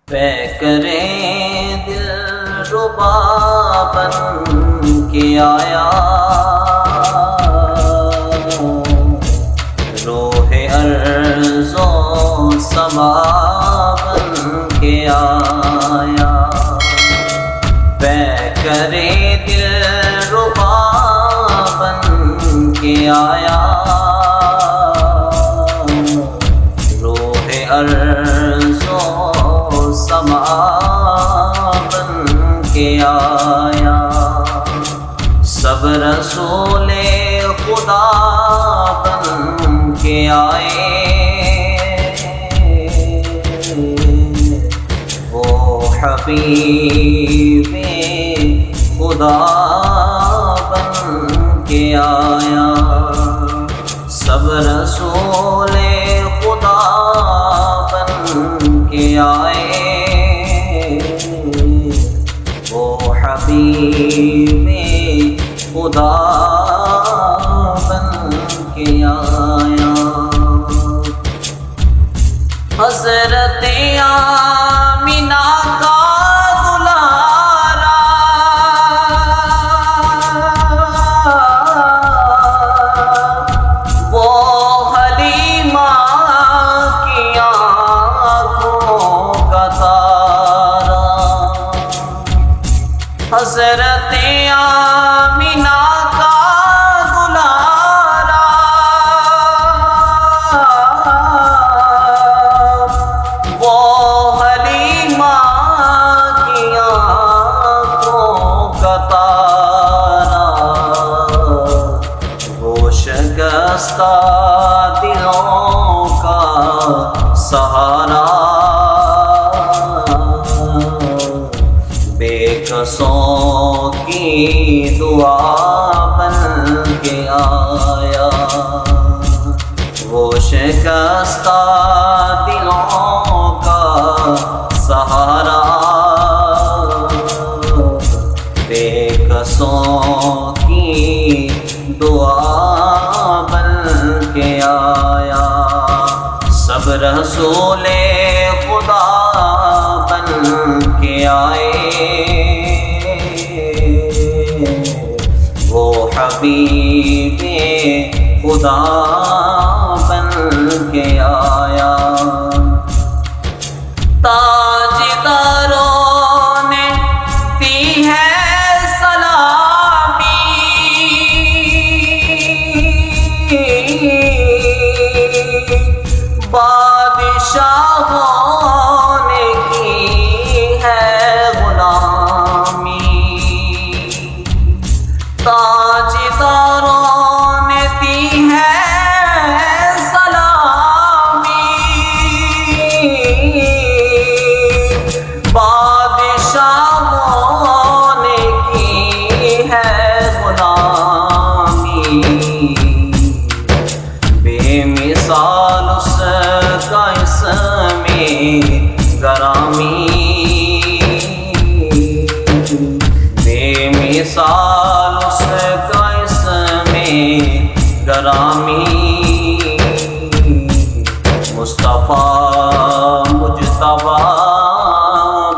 پے کریں دل ربا بن کے آیا، روح ارض و سما بن کے آیا، پے کریں دل ربا بن کے آیا، روح ارض و سما بن کے آیا، سب رسول خدا بن کے آئے، وہ حبیب خدا بن کے آیا، سب رسول خدا بن کے آئے، وہ حبیب خدا بن کے آیا، حضرت آمینہ کا دلارا، وہ حلیمہ کی آنکھوں کا تارا، حضرت آمینہ کا دلارا، وہ حلیمہ کی آنکھوں کا تارا، وہ شکستہ دلوں کا سہارا، بے کسوں کی دعا بن کے آیا، وہ شکستہ دلوں کا سہارا، بے کسوں کی دعا بن کے آیا، سب رسول خدا بن کے آئے، وہ حبیب خدا بن کے آیا، تاجداروں نے دی ہے سلامی، بادشاہوں نے کی ہے غلامی، تاجداروں نے دی ہے سلامی، بادشاہوں نے کی ہے غلامی، بے مثال اس کا اسم گرامی، بے مثال اس کا اسم گرامی، مصطفیٰ مجتبیٰ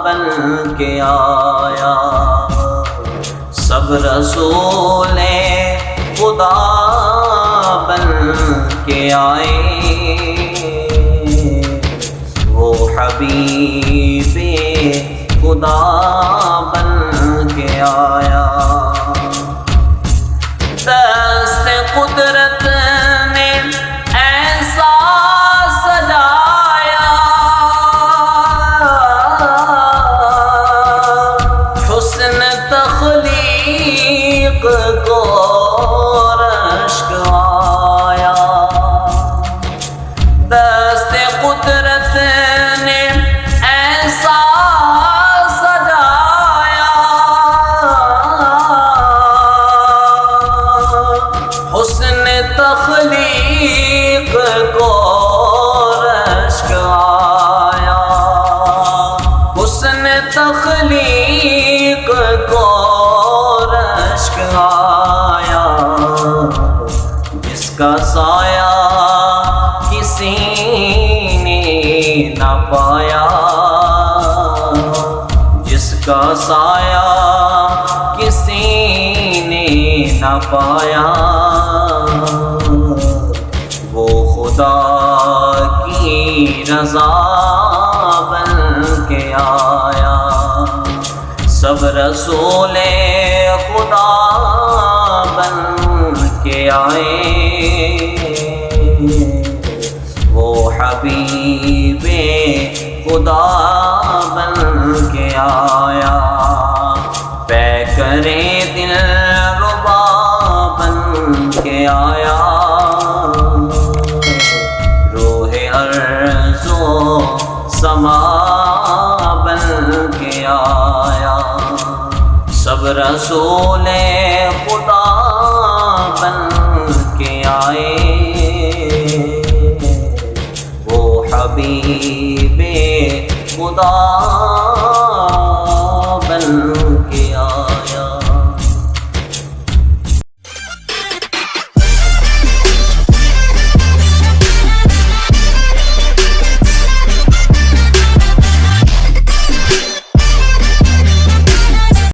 بن کے آیا، سب رسول خدا بن کے آئے، وہ حبیب خدا بن کے آیا، دست قدرت نے ایسا سجایا، حسن تخلیق کو رشک آیا، دست قدرت نے ایسا سجایا، حسن تخلیق کو رشک آیا، حسن تخلیق کو رشک آیا، جس کا سایہ کسی نے نہ پایا، کا سایہ کسی نے نہ پایا، وہ خدا کی رضا بن کے آیا، سب رسول خدا بن کے آئے، وہ حبیب خدا بن کے آیا، پیکرے دل ربا بن کے آیا، روح ارض و سما بن کے آیا، سب رسول خدا بن کے آئے، وہ حبیب خدا بن کے